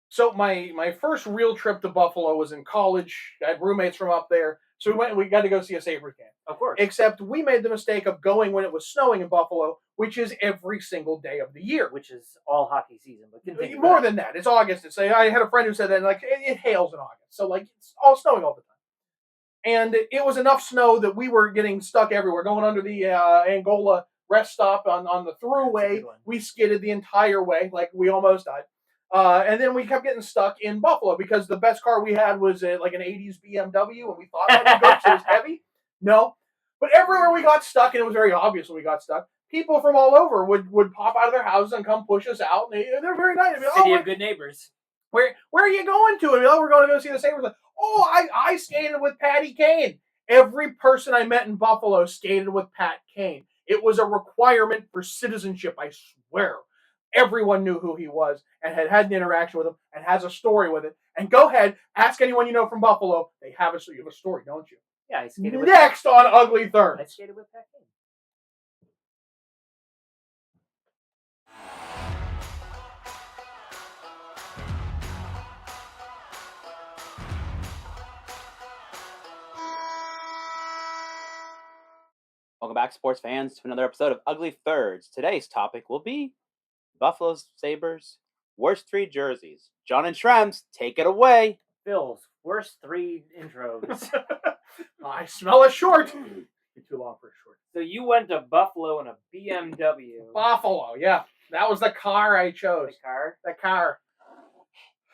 So my first real trip to Buffalo was in college. I had roommates from up there, so we went and we got to go see a Sabres game. Of course. Except we made the mistake of going when it was snowing in Buffalo, which is every single day of the year. Which is all hockey season, but continue. More than that, it's August. I had a friend who said that like it hails in August, so like it's all snowing all the time. And it was enough snow that we were getting stuck everywhere, going under the Angola rest stop on the throughway. We skidded the entire way, like we almost died. And then we kept getting stuck in Buffalo because the best car we had was like an 80s BMW, and we thought that would go because it was heavy. No. But everywhere we got stuck, and it was very obvious when we got stuck, people from all over would pop out of their houses and come push us out. And they're very nice. City of good neighbors. Where are you going to? And we're going to go see the Sabres. I skated with Patty Kane. Every person I met in Buffalo skated with Pat Kane. It was a requirement for citizenship, I swear. Everyone knew who he was and had an interaction with him and has a story with it. And go ahead, ask anyone you know from Buffalo. You have a story, don't you? Yeah, I skated with Next on Ugly Thirds. I skated with Pat Kane. Welcome back, sports fans, to another episode of Ugly Thirds. Today's topic will be Buffalo Sabres' worst 3 jerseys. John and Shrems, take it away. Phil's worst 3 intros. I smell a short. You're too long for a short. So you went to Buffalo in a BMW. Buffalo, yeah. That was the car I chose. The car.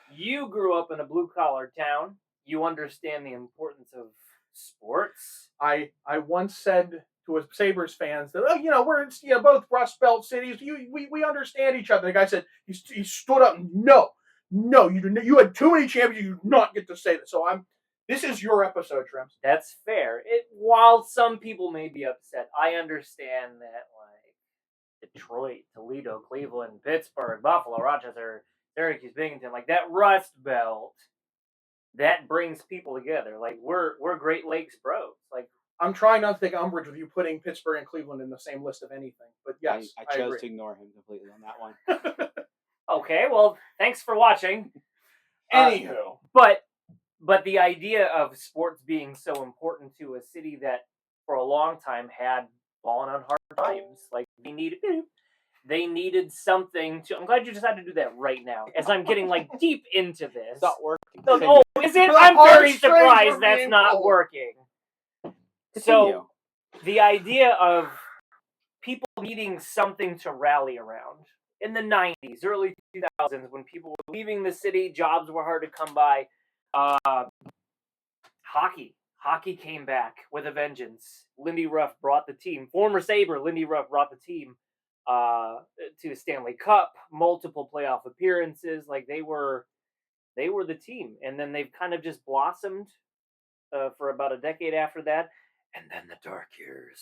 You grew up in a blue-collar town. You understand the importance of sports. I once said to a Sabres fans that, we're both Rust Belt cities. We understand each other. The guy said, he stood up, no, you didn't. You had too many champions. You do not get to say that. So this is your episode, Trems. That's fair. While some people may be upset, I understand that, like, Detroit, Toledo, Cleveland, Pittsburgh, Buffalo, Rochester, Syracuse, Binghamton, like that Rust Belt, that brings people together. Like, we're Great Lakes bros. Like, I'm trying not to take umbrage with you putting Pittsburgh and Cleveland in the same list of anything, but yes, I chose to ignore him completely on that one. Okay, well, thanks for watching. Anywho, but the idea of sports being so important to a city that for a long time had fallen on hard times, like they needed something to. I'm glad you decided to do that right now, as I'm getting like deep into this. It's not working. Oh, is it? I'm very surprised that's not working. Continue. So, the idea of people needing something to rally around in the 90s, early 2000s, when people were leaving the city, jobs were hard to come by. Hockey came back with a vengeance. Lindy Ruff brought the team. Former Sabre Lindy Ruff brought the team to the Stanley Cup, multiple playoff appearances. Like they were the team, and then they've kind of just blossomed for about a decade after that. And then the dark years.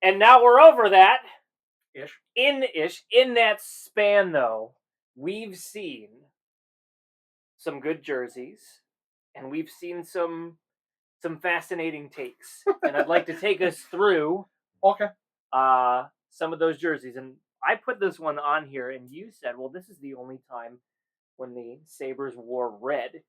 And now we're over that. In that span, though, we've seen some good jerseys, and we've seen some fascinating takes. And I'd like to take us through some of those jerseys. And I put this one on here, and you said, well, this is the only time when the Sabres wore red.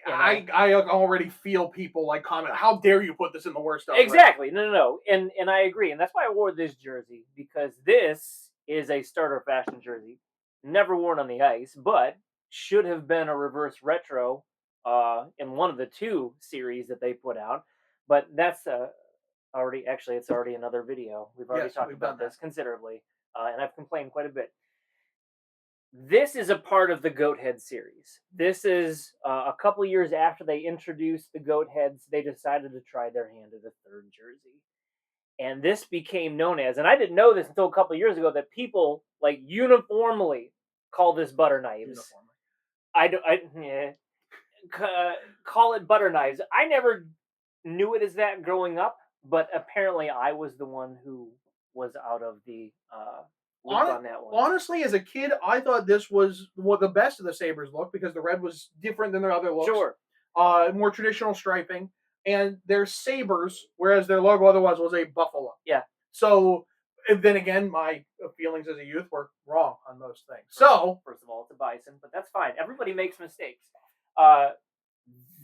I already feel people like comment, how dare you put this in the worst of Exactly. No. And I agree. And that's why I wore this jersey, because this is a starter fashion jersey. Never worn on the ice, but should have been a reverse retro in one of the 2 series that they put out. But that's it's already another video. We've already talked about this considerably. And I've complained quite a bit. This is a part of the Goat Head series. This is a couple years after they introduced the Goat Heads, they decided to try their hand at a 3rd jersey. And this became known as, and I didn't know this until a couple years ago, that people like uniformly call this butter knives. Call it butter knives. I never knew it as that growing up, but apparently I was the one who was out of the on that one. Honestly, as a kid, I thought this was the best of the Sabres look because the red was different than their other looks. Sure. More traditional striping. And they're Sabres, whereas their logo otherwise was a buffalo. Yeah. So And then again, my feelings as a youth were wrong on most things. So, first of all, it's a bison, but that's fine. Everybody makes mistakes.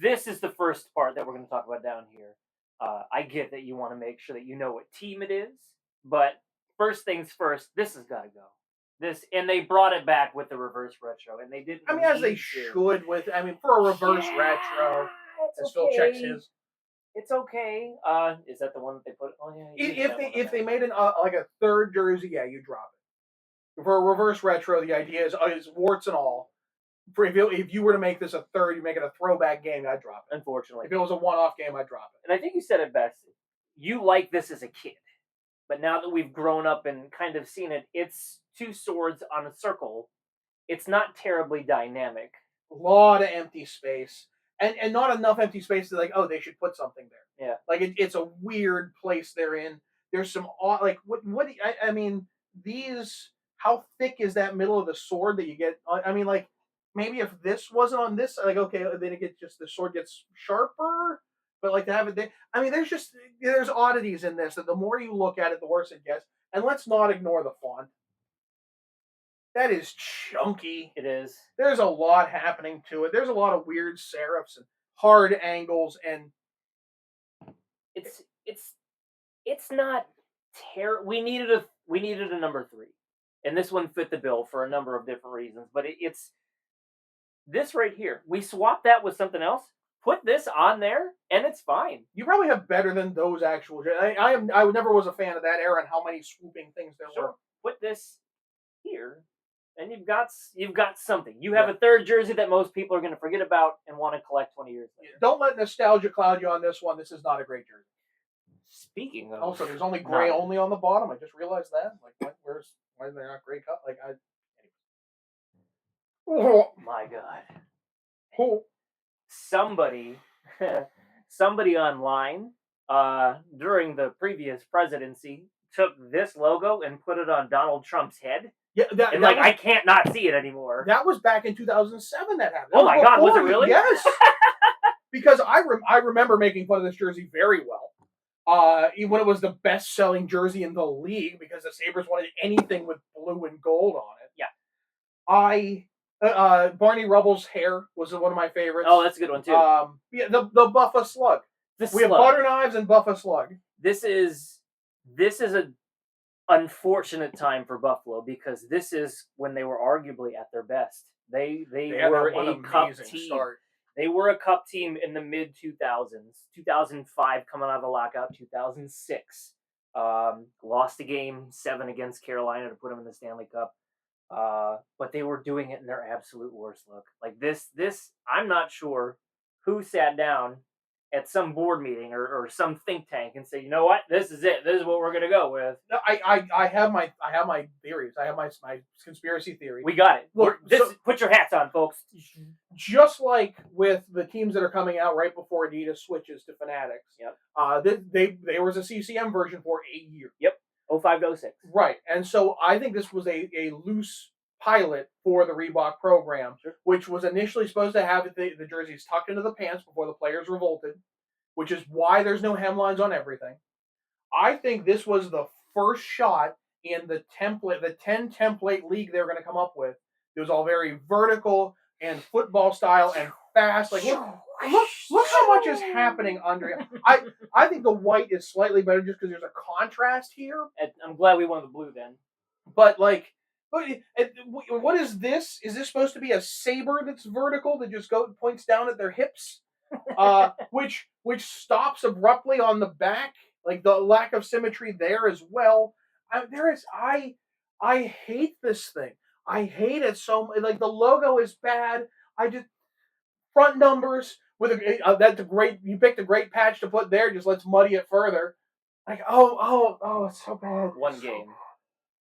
This is the first part that we're going to talk about down here. I get that you want to make sure that you know what team it is, but first things first, this has got to go. And they brought it back with the reverse retro, and they didn't. I mean, as they should for a reverse retro, as Phil checks his. It's okay. Is that the one that they put? Oh yeah. If they made like a third jersey, yeah, you drop it. For a reverse retro, the idea is warts and all. If you were to make this a third, you make it a throwback game, I'd drop it. Unfortunately, if it was a one-off game, I'd drop it. And I think you said it best. You like this as a kid, but now that we've grown up and kind of seen it, it's two swords on a circle. It's not terribly dynamic. A lot of empty space. And not enough empty space to like, oh, they should put something there. Yeah. Like it's a weird place they're in. There's some like what I mean, these, how thick is that middle of the sword that you get? I mean, like maybe if this wasn't on this, like okay, then it gets the sword gets sharper. But like to have it there, I mean, there's oddities in this that the more you look at it, the worse it gets. And let's not ignore the font. That is chunky. It is. There's a lot happening to it. There's a lot of weird serifs and hard angles, and it's not terrible. We needed a number 3, and this one fit the bill for a number of different reasons. But it's this right here. We swapped that with something else. Put this on there, and it's fine. You probably have better than those actual. I never was a fan of that era and how many swooping things there were. Put this here. And you've got something. You have a third jersey that most people are going to forget about and want to collect 20 years later. Don't let nostalgia cloud you on this one. This is not a great jersey. Speaking of, also there's only gray only on the bottom. I just realized that. Like, why is there not gray cut? Like Oh my god! Oh. Somebody online during the previous presidency took this logo and put it on Donald Trump's head. Yeah, I can't not see it anymore. That was back in 2007 that happened. Oh my god, was it really? Yes. Because I remember making fun of this jersey very well. When it was the best-selling jersey in the league because the Sabres wanted anything with blue and gold on it. Yeah. Barney Rubble's hair was one of my favorites. Oh, that's a good one too. Yeah, the buffa-slug. We have butter knives and buffa-slug. This is a unfortunate time for Buffalo because this is when they were arguably at their best. They were a cup team. Start. They were a cup team in the mid 2000s, 2005 coming out of the lockout, 2006. Lost a game 7 against Carolina to put them in the Stanley Cup. But they were doing it in their absolute worst look. Like this, I'm not sure who sat down at some board meeting or some think tank and say, you know what, this is it. This is what we're gonna go with. No, I have my theories. I have my conspiracy theory. We got it. Look, put your hats on, folks. Just like with the teams that are coming out right before Adidas switches to Fanatics. Yep. There was a CCM version for a year. Yep. 05 to 06. Right, and so I think this was a loose pilot for the Reebok program, which was initially supposed to have the jerseys tucked into the pants before the players revolted, which is why there's no hemlines on everything. I think this was the first shot in the 10 template league they were going to come up with. It was all very vertical and football style and fast. Like look how much is happening under it. I think the white is slightly better just because there's a contrast here. I'm glad we won the blue then. But like, what is this? Is this supposed to be a saber that's vertical that just points down at their hips, which stops abruptly on the back? Like the lack of symmetry there as well. I hate this thing. I hate it so much. Like the logo is bad. Front numbers with that's a great. You picked a great patch to put there. Just let's muddy it further. Like oh, it's so bad. One game.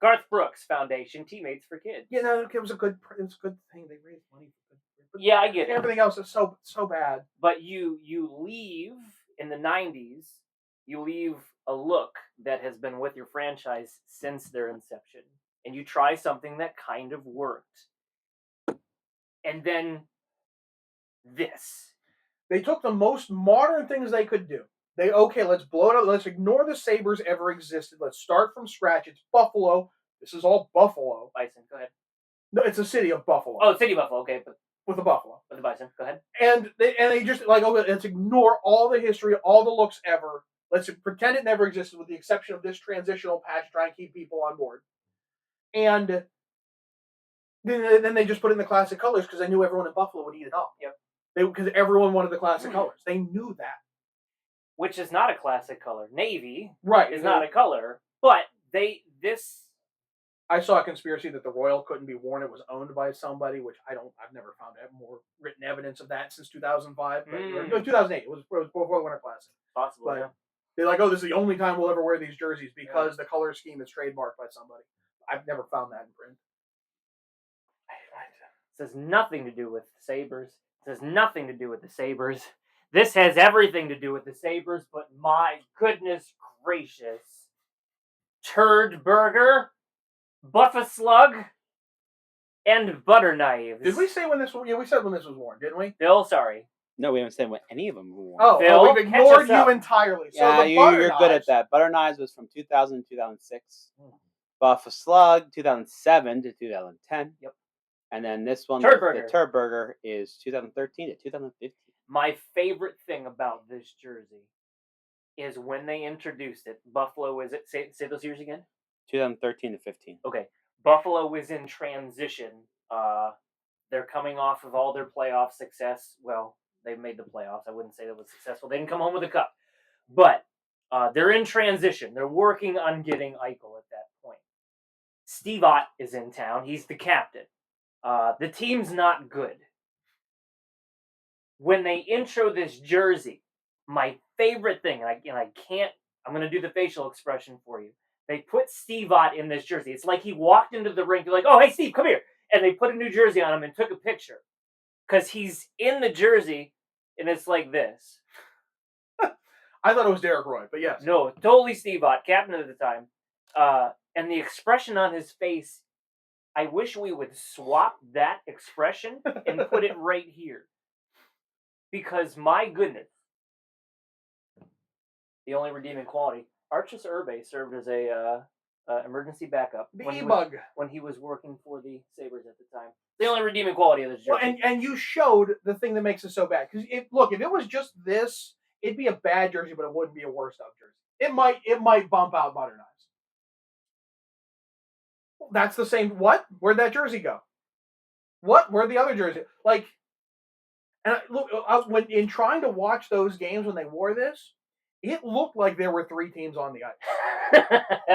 Garth Brooks Foundation, Teammates for Kids. You know, it was a good thing. They raised money for good. Yeah, I get it. Everything else is so bad. But you leave in the 90s, you leave a look that has been with your franchise since their inception. And you try something that kind of worked. And then this. They took the most modern things they could do. let's blow it up. Let's ignore the Sabres ever existed. Let's start from scratch. It's Buffalo. This is all Buffalo. Bison, go ahead. No, it's a city of Buffalo. Oh, City Buffalo, okay, but with a buffalo. with the bison, go ahead. And they just like, okay, let's ignore all the history, all the looks ever. Let's pretend it never existed, with the exception of this transitional patch to try and keep people on board. And then they just put it in the classic colors because they knew everyone in Buffalo would eat it up. Yep. Because everyone wanted the classic colors. They knew that. Which is not a classic color. Navy right is not a color, but I saw a conspiracy that the Royal couldn't be worn. It was owned by somebody, which I've never found more written evidence of that since 2005. No, 2008. It was before the Winter Classic. Possible, but yeah. They're like, oh, this is the only time we'll ever wear these jerseys because the color scheme is trademarked by somebody. I've never found that in print. This has nothing to do with the Sabres. This has nothing to do with the Sabres. This has everything to do with the Sabres, but my goodness gracious. Turd burger, buffa-slug, and butter knives. Did we say when this was? Yeah, we said when this was worn, didn't we? Bill, sorry. No, we haven't said what any of them were. Oh, Phil, we've ignored catch us you up. entirely. So Yeah, the you're good at that. Butter knives was from 2000 to 2006. Buffa-slug 2007 to 2010. Yep. And then this one, Turd the burger. turd burger, is 2013 to 2015. My favorite thing about this jersey is when they introduced it. Buffalo is it? Say those years again. 2013 to 15. Okay. Buffalo is in transition. They're coming off of all their playoff success. Well, they made the playoffs. I wouldn't say that was successful. They didn't come home with a cup. But they're in transition. They're working on getting Eichel at that point. Steve Ott is in town. He's the captain. The team's not good. When they intro this jersey, my favorite thing, and I can't, I'm going to do the facial expression for you. They put Steve Ott in this jersey. It's like he walked into the rink. They're like, oh, hey, Steve, come here. And they put a new jersey on him and took a picture. Because he's in the jersey, and it's like this. I thought it was Derek Roy, but yes. No, totally Steve Ott, captain at the time. And the expression on his face, I wish we would swap that expression and put it right here. Because, my goodness, the only redeeming quality, Archis Urbe served as a emergency backup when he was working for the Sabres at the time. The only redeeming quality of this jersey. Well, and you showed the thing that makes it so bad. Because if it was just this, it'd be a bad jersey, but it wouldn't be a worst of jersey. It might bump out butter knives. That's the same. What? Where'd that jersey go? What? Where'd the other jersey? Like, and look, when in trying to watch those games when they wore this, it looked like there were three teams on the ice.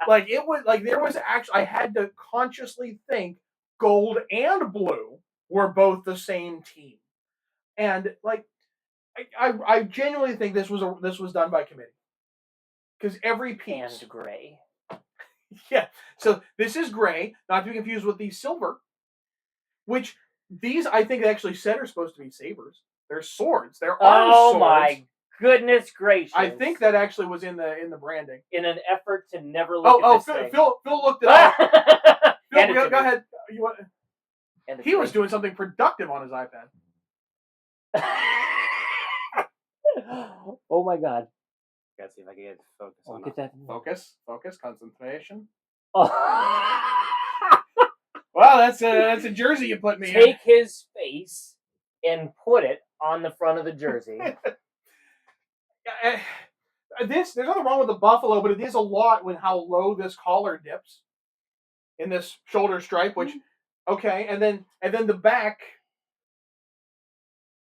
Like it was like there was actually. I had to consciously think gold and blue were both the same team, and like I genuinely think this was done by committee because every piece and gray. Yeah, so this is gray, not to be confused with the silver, which these I think actually said are supposed to be sabers. They're swords. They're armed swords. Oh my goodness gracious! I think that actually was in the branding. In an effort to never look at this thing. Phil looked it up. Phil, go ahead. He was doing something productive on his iPad. Oh my god. Gotta see if I can get focus on get that. Focus, concentration. Oh. Well, that's a jersey you put me in. Take his face and put it on the front of the jersey. There's nothing wrong with the buffalo, but it is a lot with how low this collar dips in this shoulder stripe. Which, okay, and then the back.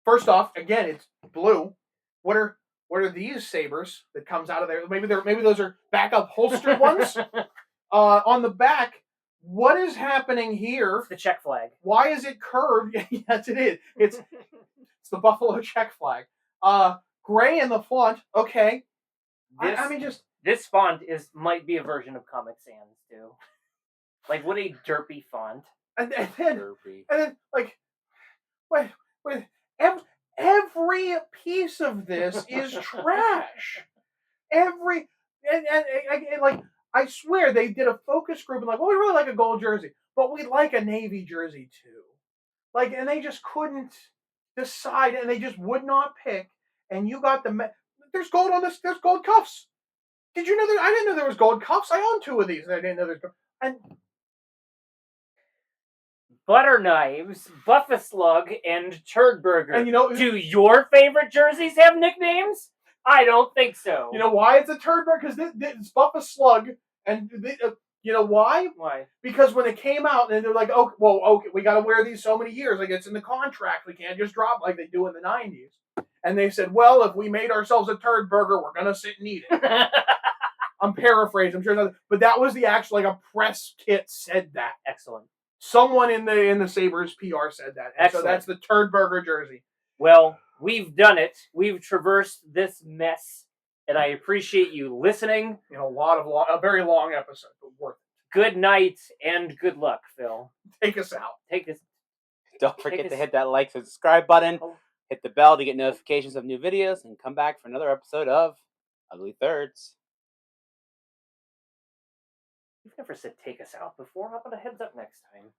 First off, again, it's blue. What are these sabers that comes out of there? Maybe those are backup holstered ones. On the back, what is happening here? It's the Czech flag. Why is it curved? Yes, it is. It's the Buffalo Czech flag. Gray in the font. Okay. This font might be a version of Comic Sans too. Like what a derpy font. And then like, wait. Every piece of this is trash. And like I swear they did a focus group and like, well, we really like a gold jersey, but we like a navy jersey too. Like, and they just couldn't decide, and they just would not pick. And you got there's gold on this. There's gold cuffs. Did you know that? I didn't know there was gold cuffs. I own 2 of these, and I didn't know there's. And Butter knives, buffa-slug, and turd burger. And do your favorite jerseys have nicknames? I don't think so. You know why it's a turd burger? Because it's buffa-slug, and you know why? Why? Because when it came out, and they're like, "Oh, well, okay, we got to wear these so many years. Like it's in the contract. We can't just drop like they do in the '90s." And they said, "Well, if we made ourselves a turd burger, we're gonna sit and eat it." I'm paraphrasing. I'm sure, but that was the actual like a press kit said that. Excellent. Someone in the Sabres PR said that. And so that's the turd burger jersey. Well, we've done it. We've traversed this mess, and I appreciate you listening. A very long episode, but worth it. Good night and good luck, Phil. Take us out. Don't forget to hit that like and subscribe button. Hit the bell to get notifications of new videos, and come back for another episode of Ugly Thirds. You've never said take us out before. How about a heads up next time?